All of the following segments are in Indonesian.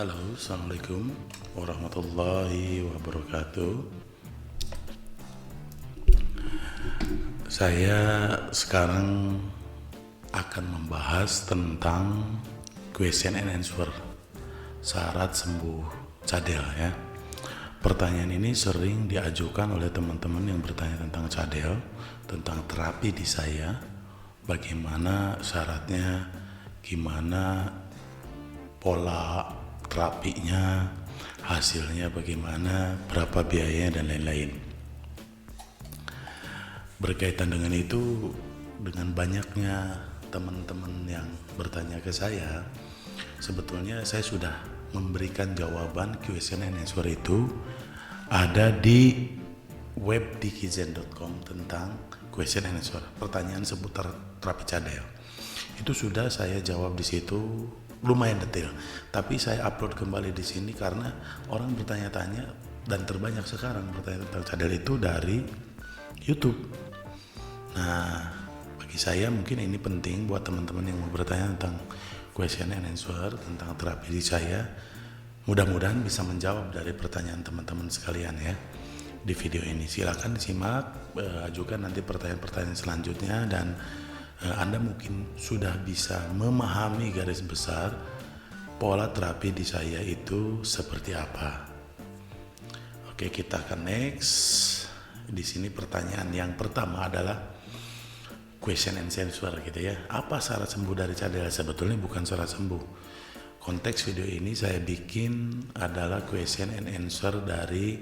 Halo, Assalamualaikum warahmatullahi wabarakatuh. Saya sekarang akan membahas tentang question and answer, syarat sembuh cadel ya. Pertanyaan ini sering diajukan oleh teman-teman yang bertanya tentang cadel, tentang terapi di saya, bagaimana syaratnya, gimana pola terapinya, hasilnya bagaimana, berapa biayanya dan lain-lain. Berkaitan dengan itu, dengan banyaknya teman-teman yang bertanya ke saya, sebetulnya saya sudah memberikan jawaban question and answer itu ada di web dikizen.com tentang question and answer, pertanyaan seputar terapi cadel. Itu sudah saya jawab di situ lumayan detail, tapi saya upload kembali di sini karena orang bertanya-tanya dan terbanyak sekarang bertanya tentang cadel itu dari YouTube. Nah, bagi saya mungkin ini penting buat teman-teman yang mau bertanya tentang question and answer tentang terapi di saya. Mudah-mudahan bisa menjawab dari pertanyaan teman-teman sekalian ya di video ini. Silakan disimak, ajukan nanti pertanyaan-pertanyaan selanjutnya dan Anda mungkin sudah bisa memahami garis besar pola terapi di saya itu seperti apa. Oke, kita akan next. Di sini pertanyaan yang pertama adalah question and answer gitu ya. Apa syarat sembuh dari cadel? Sebetulnya bukan syarat sembuh. Konteks video ini saya bikin adalah question and answer dari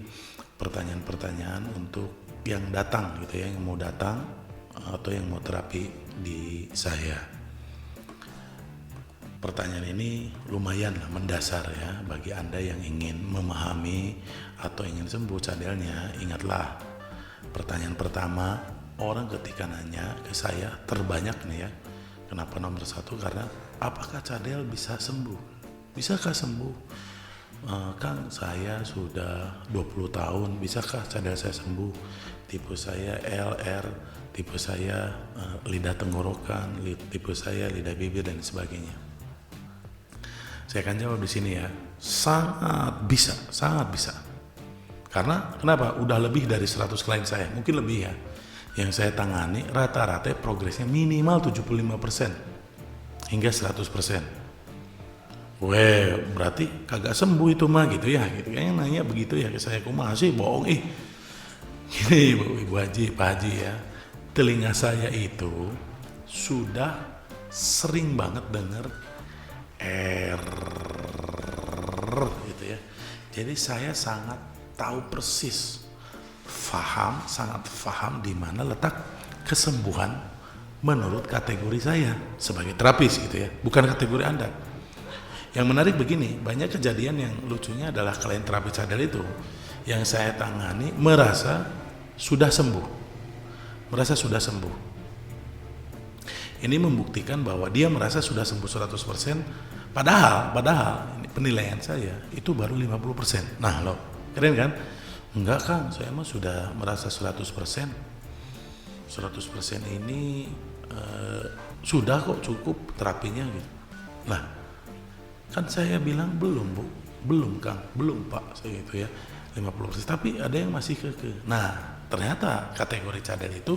pertanyaan-pertanyaan untuk yang datang gitu ya, yang mau datang atau yang mau terapi di saya. Pertanyaan ini lumayan lah mendasar ya bagi Anda yang ingin memahami atau ingin sembuh cadelnya. Ingatlah, pertanyaan pertama orang ketika nanya ke saya terbanyak nih ya. Kenapa nomor satu? Karena apakah cadel bisa sembuh? Bisakah sembuh? Kang, saya sudah 20 tahun, bisakah cadel saya sembuh? Tipe saya LR, tipe saya lidah tenggorokan, tipe saya lidah bibir dan sebagainya. Saya akan jawab di sini ya, sangat bisa. Karena kenapa? Udah lebih dari 100 klien saya, mungkin lebih ya. Yang saya tangani rata-rata progresnya minimal 75% hingga 100%. Weh, berarti kagak sembuh itu mah gitu ya, gitu. Kayaknya nanya begitu ya ke saya, kok masih bohong Gini Ibu Haji, Pak Haji ya, telinga saya itu sudah sering banget dengar gitu ya. Jadi saya sangat tahu persis, sangat paham di mana letak kesembuhan menurut kategori saya sebagai terapis gitu ya, bukan kategori Anda. Yang menarik begini, banyak kejadian yang lucunya adalah klien terapi cadel itu yang saya tangani merasa sudah sembuh. Ini membuktikan bahwa dia merasa sudah sembuh 100%, padahal ini penilaian saya itu baru 50%. Nah, loh, keren kan? Enggak, Kang, saya mah sudah merasa 100%. 100% ini sudah kok cukup terapinya gitu. Nah, kan saya bilang belum Kang, belum Pak, saya gitu ya, 50%, tapi ada yang masih keke. Nah, ternyata kategori cadel itu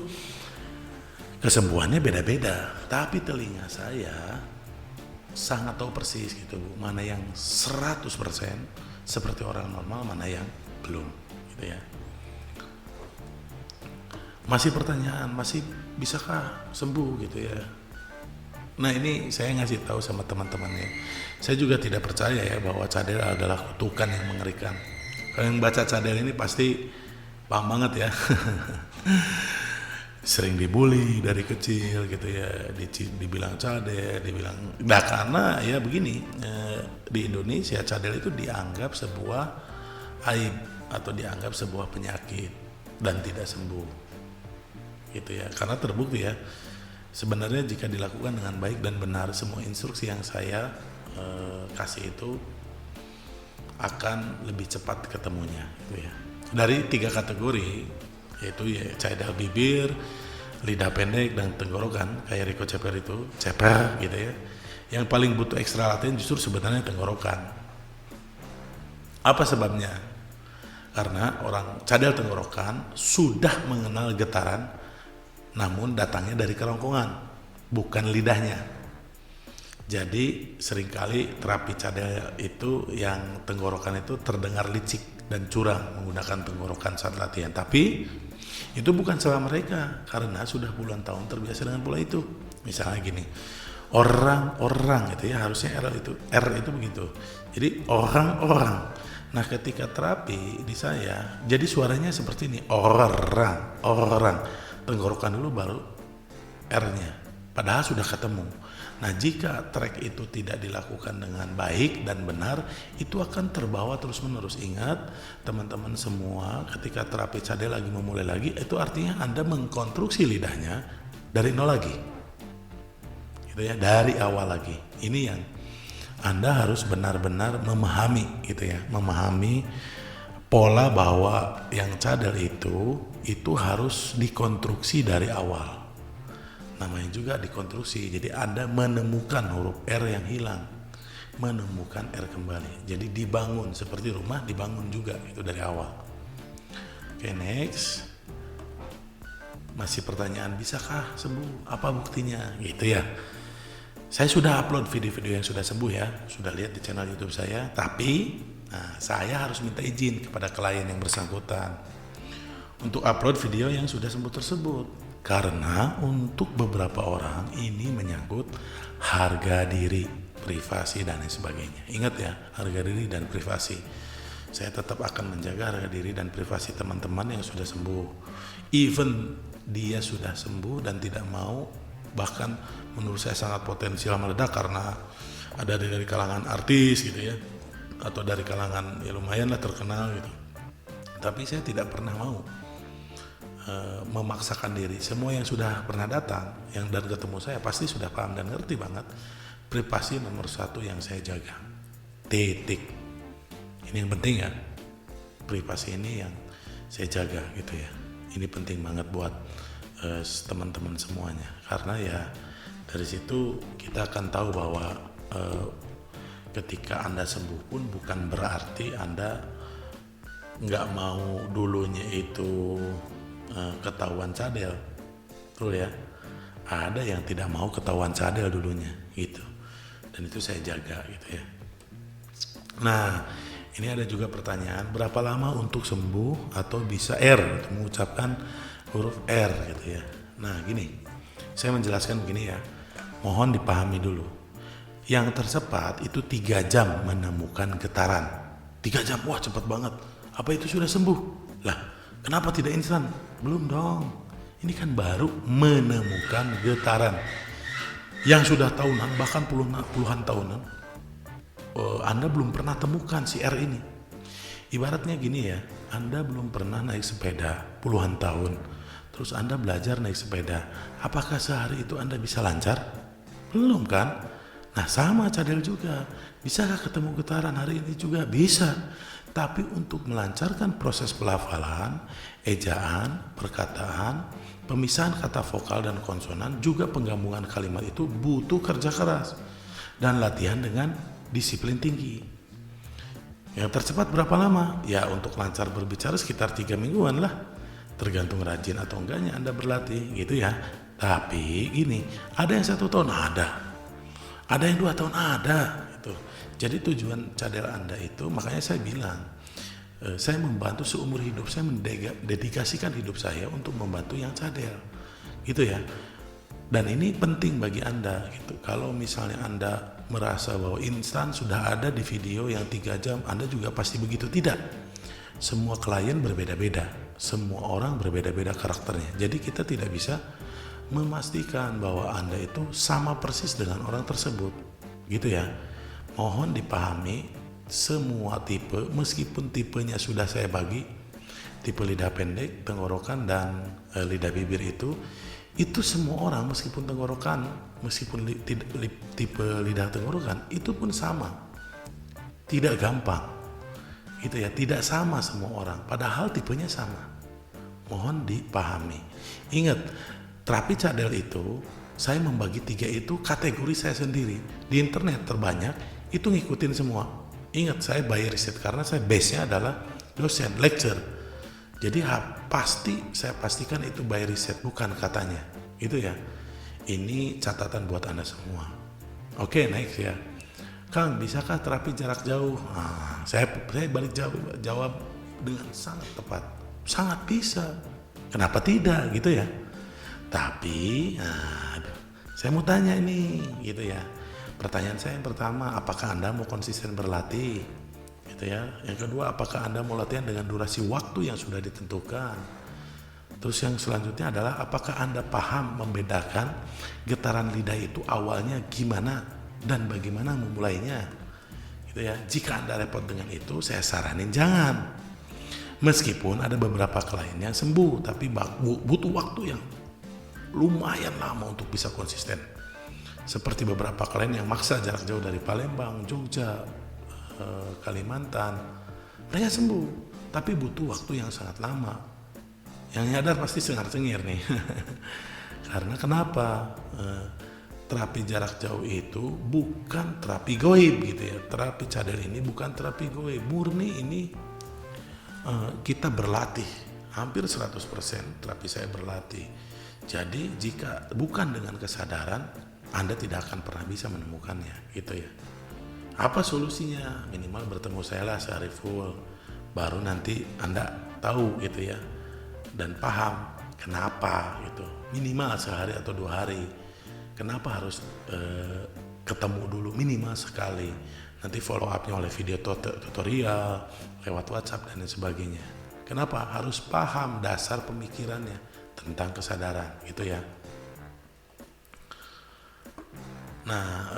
kesembuhannya beda-beda, tapi telinga saya sangat tahu persis gitu Bu, mana yang 100% seperti orang normal, mana yang belum gitu ya. Masih pertanyaan, masih bisakah sembuh gitu ya. Nah, ini saya ngasih tahu sama teman-temannya. Saya juga tidak percaya ya bahwa cadel adalah kutukan yang mengerikan. Kalau yang baca cadel ini pasti paham banget ya. Sering dibully dari kecil gitu ya, dibilang cadel, nah karena ya begini, di Indonesia cadel itu dianggap sebuah aib atau dianggap sebuah penyakit dan tidak sembuh gitu ya. Karena terbukti ya, sebenarnya jika dilakukan dengan baik dan benar, semua instruksi yang saya kasih itu akan lebih cepat ketemunya gitu ya. Dari 3 kategori, yaitu ya cadel bibir, lidah pendek dan tenggorokan kayak Rico Ceper itu, ceper gitu ya. Yang paling butuh ekstra latihan justru sebenarnya tenggorokan. Apa sebabnya? Karena orang cadel tenggorokan sudah mengenal getaran, namun datangnya dari kerongkongan, bukan lidahnya. Jadi seringkali terapi cadel itu yang tenggorokan itu terdengar licik dan curang menggunakan tenggorokan saat latihan. Tapi itu bukan salah mereka, karena sudah puluhan tahun terbiasa dengan pola itu. Misalnya gini, orang gitu ya, harusnya R itu begitu. Jadi orang. Nah ketika terapi di saya, jadi suaranya seperti ini, orang. Tenggorokan dulu baru R-nya, padahal sudah ketemu. Nah jika track itu tidak dilakukan dengan baik dan benar, itu akan terbawa terus menerus. Ingat teman-teman semua, ketika terapi cadel lagi memulai lagi, itu artinya Anda mengkonstruksi lidahnya dari nol lagi, gitu ya, dari awal lagi. Ini yang Anda harus benar-benar memahami, gitu ya, memahami pola bahwa yang cadel itu harus dikonstruksi dari awal. Namanya juga dikonstruksi. Jadi Anda menemukan huruf R yang hilang, menemukan R kembali. Jadi dibangun seperti rumah, dibangun juga itu dari awal. Oke, next. Masih pertanyaan, bisakah sembuh? Apa buktinya? Gitu ya. Saya sudah upload video-video yang sudah sembuh ya, sudah lihat di channel YouTube saya. Tapi saya harus minta izin kepada klien yang bersangkutan untuk upload video yang sudah sembuh tersebut. Karena untuk beberapa orang ini menyangkut harga diri, privasi dan lain sebagainya. Ingat ya, harga diri dan privasi. Saya tetap akan menjaga harga diri dan privasi teman-teman yang sudah sembuh. Even dia sudah sembuh dan tidak mau, bahkan menurut saya sangat potensial meledak karena ada dari kalangan artis gitu ya, atau dari kalangan ya lumayan lah terkenal gitu. Tapi saya tidak pernah mau memaksakan diri. Semua yang sudah pernah datang yang dan ketemu saya pasti sudah paham dan ngerti banget privasi nomor satu yang saya jaga. Titik. Ini yang penting ya, privasi ini yang saya jaga gitu ya. Ini penting banget buat teman-teman semuanya, karena ya dari situ kita akan tahu bahwa ketika Anda sembuh pun bukan berarti Anda nggak mau dulunya itu ketahuan cadel. Betul ya, ada yang tidak mau ketahuan cadel dulunya gitu, dan itu saya jaga gitu ya. Nah ini ada juga pertanyaan, berapa lama untuk sembuh atau bisa R, untuk mengucapkan huruf R gitu ya. Nah gini, saya menjelaskan begini ya, mohon dipahami dulu. Yang tercepat itu 3 jam menemukan getaran. 3 jam, wah cepat banget. Apa itu sudah sembuh? Lah, kenapa tidak instan? Belum dong. Ini kan baru menemukan getaran. Yang sudah tahunan, bahkan puluhan tahunan, Anda belum pernah temukan si R ini. Ibaratnya gini ya, Anda belum pernah naik sepeda puluhan tahun, terus Anda belajar naik sepeda. Apakah sehari itu Anda bisa lancar? Belum kan? Nah sama cadel juga. Bisakah ketemu getaran hari ini juga? Bisa. Tapi untuk melancarkan proses pelafalan, ejaan, perkataan, pemisahan kata vokal dan konsonan, juga penggabungan kalimat itu butuh kerja keras dan latihan dengan disiplin tinggi. Yang tercepat berapa lama? Ya untuk lancar berbicara sekitar 3 mingguan lah. Tergantung rajin atau enggaknya Anda berlatih gitu ya. Tapi gini, ada yang 1 tahun ada yang 2 tahun ada gitu. Jadi tujuan cadel Anda itu, makanya saya bilang saya membantu seumur hidup, saya mendedikasikan hidup saya untuk membantu yang cadel gitu ya. Dan ini penting bagi Anda gitu. Kalau misalnya Anda merasa bahwa instan sudah ada di video yang 3 jam, Anda juga pasti begitu. Tidak. Semua klien berbeda-beda, semua orang berbeda-beda karakternya. Jadi kita tidak bisa memastikan bahwa Anda itu sama persis dengan orang tersebut. Gitu ya. Mohon dipahami, semua tipe, meskipun tipenya sudah saya bagi, tipe lidah pendek, tenggorokan, dan lidah bibir itu semua orang, meskipun tenggorokan, meskipun tipe lidah tenggorokan, itu pun sama. Tidak gampang. Gitu ya, tidak sama semua orang, padahal tipenya sama. Mohon dipahami. Ingat, terapi cadel itu, saya membagi 3 itu kategori saya sendiri. Di internet terbanyak, itu ngikutin semua. Ingat, saya bayar riset karena saya base-nya adalah dosen, lecture. Jadi pasti saya pastikan itu bayar riset, bukan katanya. Itu ya. Ini catatan buat Anda semua. Oke, next ya. Kang, bisakah terapi jarak jauh? Nah, saya balik jawab dengan sangat tepat. Sangat bisa. Kenapa tidak gitu ya? Tapi, saya mau tanya ini, gitu ya. Pertanyaan saya yang pertama, apakah Anda mau konsisten berlatih? Gitu ya. Yang kedua, apakah Anda mau latihan dengan durasi waktu yang sudah ditentukan? Terus yang selanjutnya adalah, apakah Anda paham membedakan getaran lidah itu awalnya gimana dan bagaimana memulainya? Gitu ya. Jika Anda repot dengan itu, saya saranin jangan. Meskipun ada beberapa klien yang sembuh, tapi butuh waktu yang lumayan lama untuk bisa konsisten. Seperti beberapa klien yang maksa jarak jauh dari Palembang, Jogja, Kalimantan, mereka sembuh, tapi butuh waktu yang sangat lama. Yang nyadar pasti cengar-cengir nih. Karena kenapa? Terapi jarak jauh itu bukan terapi goib gitu ya. Terapi cadel ini bukan terapi goib, murni ini kita berlatih. Hampir 100% terapi saya berlatih. Jadi jika bukan dengan kesadaran, Anda tidak akan pernah bisa menemukannya, gitu ya. Apa solusinya? Minimal bertemu saya lah sehari full, baru nanti Anda tahu gitu ya, dan paham kenapa gitu. Minimal sehari atau 2 hari. Kenapa harus ketemu dulu minimal sekali? Nanti follow up-nya oleh video tutorial, lewat WhatsApp dan lain sebagainya. Kenapa? Harus paham dasar pemikirannya tentang kesadaran, gitu ya. Nah,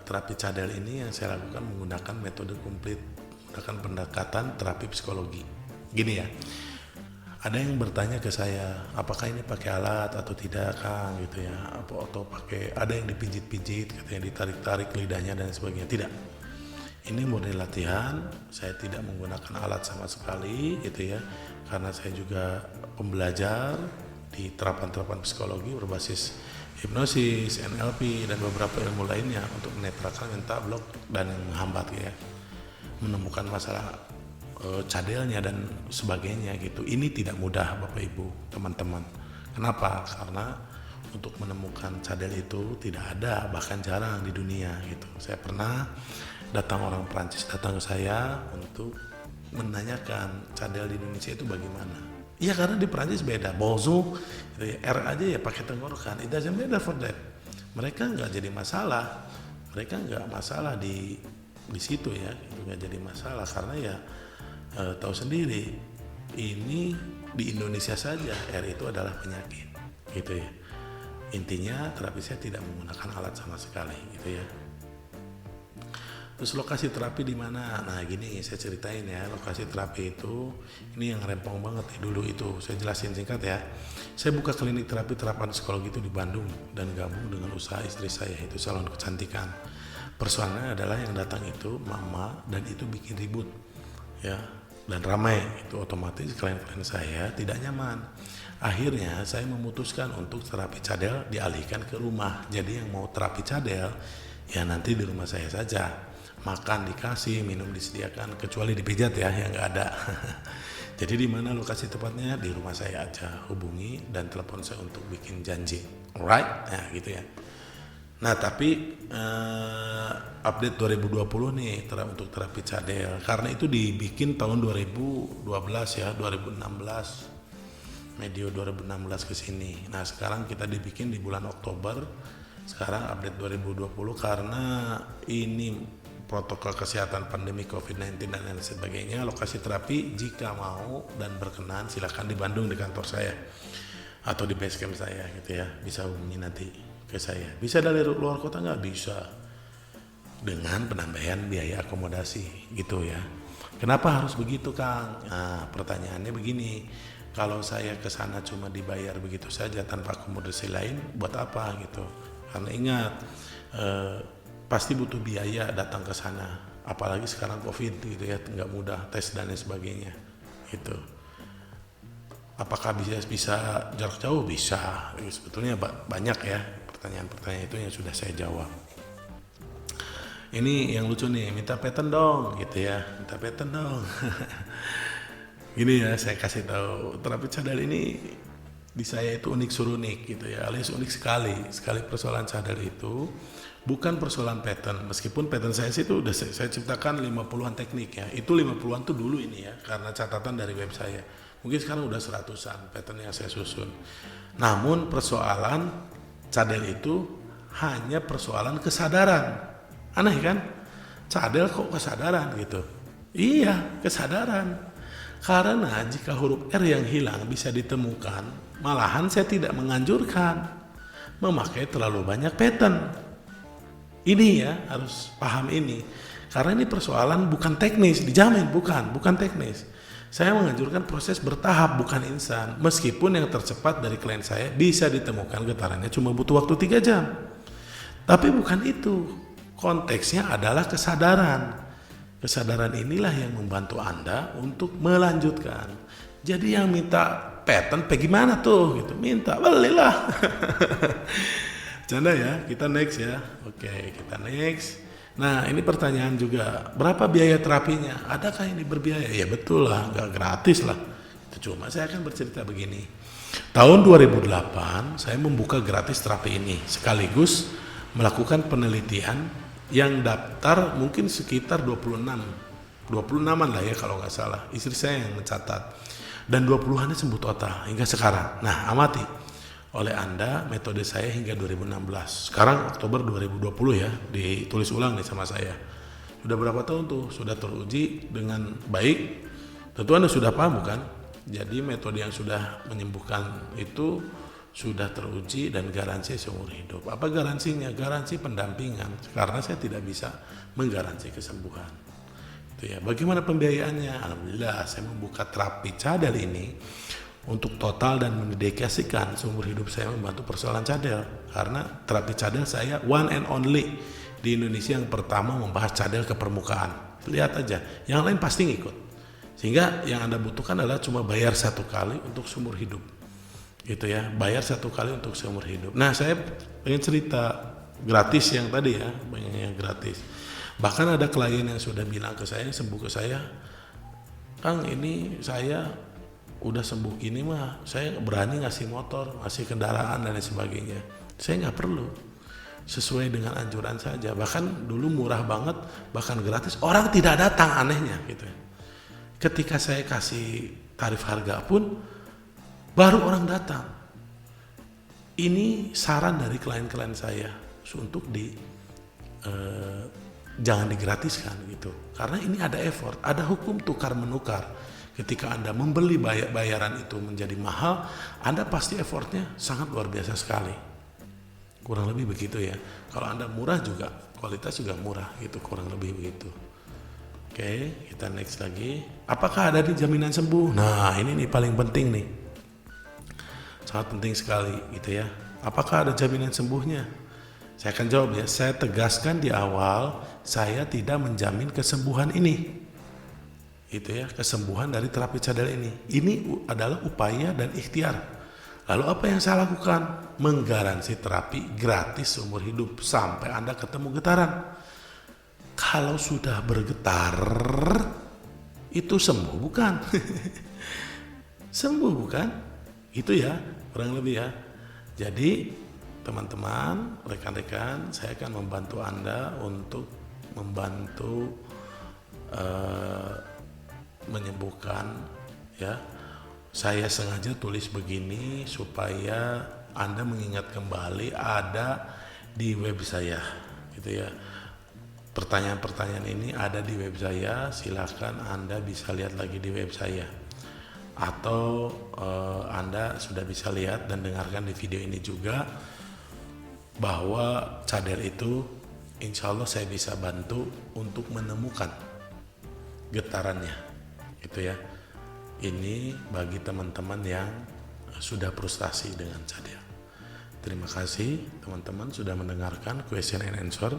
terapi cadel ini yang saya lakukan menggunakan metode komplit, menggunakan pendekatan terapi psikologi. Gini ya, ada yang bertanya ke saya, apakah ini pakai alat atau tidak, Kang, gitu ya, atau pakai, ada yang dipijit-pijit, katanya ditarik-tarik lidahnya dan sebagainya. Tidak. Ini murni latihan, saya tidak menggunakan alat sama sekali, gitu ya, karena saya juga pembelajar di terapan-terapan psikologi berbasis hipnosis, NLP, dan beberapa ilmu lainnya untuk menetralkan mental block dan yang menghambat ya, menemukan masalah cadelnya dan sebagainya gitu. Ini tidak mudah Bapak Ibu, teman-teman. Kenapa? Karena untuk menemukan cadel itu tidak ada, bahkan jarang di dunia gitu. Saya pernah datang orang Prancis datang ke saya untuk menanyakan cadel di Indonesia itu bagaimana. Iya, karena di Prancis beda, bonjour, R aja ya pakai tenggorokan, it doesn't matter for that. Mereka nggak jadi masalah, mereka nggak masalah di situ ya, itu nggak jadi masalah karena ya tahu sendiri, ini di Indonesia saja R itu adalah penyakit, gitu ya. Intinya terapi saya tidak menggunakan alat sama sekali, gitu ya. Terus lokasi terapi di mana? Nah gini saya ceritain ya, lokasi terapi itu ini yang rempong banget ya, dulu itu saya jelasin singkat ya. Saya buka klinik terapi terapan psikologi itu di Bandung dan gabung dengan usaha istri saya, itu salon kecantikan. Persoalannya adalah yang datang itu mama dan itu bikin ribut ya dan ramai, itu otomatis klien-klien saya tidak nyaman. Akhirnya saya memutuskan untuk terapi cadel dialihkan ke rumah. Jadi yang mau terapi cadel ya nanti di rumah saya saja. Makan dikasih, minum disediakan, kecuali dipijat ya yang nggak ada. Jadi di mana lokasi tepatnya? Di rumah saya aja, hubungi dan telepon saya untuk bikin janji. Alright, nah gitu ya. Nah tapi update 2020 nih untuk terapi cadel, karena itu dibikin tahun 2012 ya, 2016, medio 2016 ke sini. Nah sekarang kita dibikin di bulan Oktober. Sekarang update 2020 karena ini protokol kesehatan pandemi COVID-19 dan lain sebagainya. Lokasi terapi jika mau dan berkenan silahkan di Bandung di kantor saya atau di base camp saya gitu ya, bisa hubungi nanti ke saya. Bisa dari luar kota nggak? Bisa, dengan penambahan biaya akomodasi gitu ya. Kenapa harus begitu, Kang? Nah pertanyaannya begini, kalau saya ke sana cuma dibayar begitu saja tanpa akomodasi lain, buat apa gitu? Karena ingat pasti butuh biaya datang ke sana, apalagi sekarang COVID gitu ya, nggak mudah tes dan lain sebagainya gitu. Apakah bisa jarak jauh? Bisa. Sebetulnya banyak ya pertanyaan-pertanyaan itu yang sudah saya jawab. Ini yang lucu nih, minta pattern dong gitu ya, minta pattern dong. Gini ya, saya kasih tahu, terapi cadel ini di saya itu unik surunik gitu ya, alias unik sekali persoalan cadel itu bukan persoalan pattern, meskipun pattern saya sih itu udah saya ciptakan 50-an teknik ya, itu 50-an tuh dulu ini ya, karena catatan dari web saya, mungkin sekarang udah 100-an pattern yang saya susun. Namun persoalan cadel itu hanya persoalan kesadaran, aneh kan, cadel kok kesadaran gitu, iya kesadaran. Karena jika huruf R yang hilang bisa ditemukan, malahan saya tidak menganjurkan memakai terlalu banyak pattern. Ini ya, harus paham ini. Karena ini persoalan bukan teknis, dijamin bukan teknis. Saya menganjurkan proses bertahap, bukan instan. Meskipun yang tercepat dari klien saya bisa ditemukan getarannya cuma butuh waktu 3 jam. Tapi bukan itu. Konteksnya adalah kesadaran. Kesadaran inilah yang membantu Anda untuk melanjutkan. Jadi yang minta pattern, gimana tuh? Gitu. Minta, belilah. Canda ya, kita next ya. Oke, kita next. Nah, ini pertanyaan juga, berapa biaya terapinya? Adakah ini berbiaya? Ya betul lah, nggak gratis lah. Itu cuma saya akan bercerita begini. Tahun 2008, saya membuka gratis terapi ini, sekaligus melakukan penelitian yang daftar mungkin sekitar 26-an lah ya kalau nggak salah, istri saya yang mencatat, dan 20-annya sembuh total hingga sekarang. Nah, amati oleh Anda metode saya hingga 2016, sekarang Oktober 2020 ya, ditulis ulang nih sama saya. Sudah berapa tahun tuh, sudah teruji dengan baik, tentu Anda sudah paham bukan? Jadi metode yang sudah menyembuhkan itu sudah teruji dan garansi seumur hidup. Apa garansinya? Garansi pendampingan, karena saya tidak bisa menggaransi kesembuhan. Itu ya. Bagaimana pembiayaannya? Alhamdulillah saya membuka terapi cadel ini untuk total dan mendedikasikan seumur hidup saya membantu persoalan cadel, karena terapi cadel saya one and only di Indonesia yang pertama membahas cadel ke permukaan. Lihat aja, yang lain pasti ngikut. Sehingga yang Anda butuhkan adalah cuma bayar 1 kali untuk seumur hidup. Gitu ya, bayar 1 kali untuk seumur hidup. Nah, saya pengen cerita gratis yang tadi ya, banyaknya gratis. Bahkan ada klien yang sudah bilang ke saya, sembuh ke saya, Kang, ini saya udah sembuh gini mah, saya berani ngasih motor, ngasih kendaraan dan lain sebagainya. Saya nggak perlu, sesuai dengan anjuran saja. Bahkan dulu murah banget, bahkan gratis, orang tidak datang, anehnya gitu. Ketika saya kasih tarif harga pun baru orang datang. Ini saran dari klien-klien saya untuk jangan digratiskan gitu. Karena ini ada effort, ada hukum tukar menukar. Ketika Anda membeli bayaran itu menjadi mahal, Anda pasti effortnya sangat luar biasa sekali. Kurang lebih begitu ya. Kalau Anda murah juga, kualitas juga murah gitu, kurang lebih begitu. Oke, kita next lagi. Apakah ada jaminan sembuh? Nah, ini nih paling penting nih. Sangat penting sekali gitu ya. Apakah ada jaminan sembuhnya? Saya akan jawab ya. Saya tegaskan di awal, saya tidak menjamin kesembuhan ini. Itu ya, kesembuhan dari terapi cadel ini. Ini adalah upaya dan ikhtiar. Lalu apa yang saya lakukan? Menggaransi terapi gratis seumur hidup sampai Anda ketemu getaran. Kalau sudah bergetar, itu sembuh bukan? Sembuh bukan? Itu ya, kurang lebih ya. Jadi teman-teman, rekan-rekan, saya akan membantu Anda untuk membantu menyembuhkan ya. Saya sengaja tulis begini supaya Anda mengingat kembali ada di web saya gitu ya. Pertanyaan-pertanyaan ini ada di web saya, silakan Anda bisa lihat lagi di web saya. Atau Anda sudah bisa lihat dan dengarkan di video ini juga bahwa cadel itu insya Allah saya bisa bantu untuk menemukan getarannya gitu ya. Ini bagi teman-teman yang sudah frustasi dengan cadel. Terima kasih teman-teman sudah mendengarkan question and answer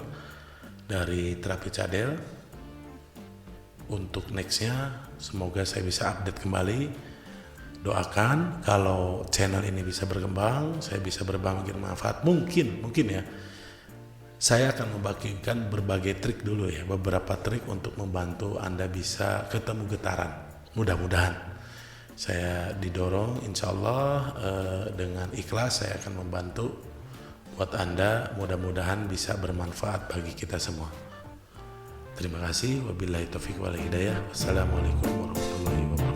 dari terapi cadel. Untuk nextnya semoga saya bisa update kembali. Doakan kalau channel ini bisa berkembang, saya bisa berbagi manfaat, mungkin ya Saya akan membagikan berbagai trik dulu ya, beberapa trik untuk membantu Anda bisa ketemu getaran. Mudah-mudahan saya didorong, insya Allah dengan ikhlas saya akan membantu buat Anda, mudah-mudahan bisa bermanfaat bagi kita semua. Terima kasih, wabillahi taufiq wal hidayah. Wassalamualaikum warahmatullahi wabarakatuh.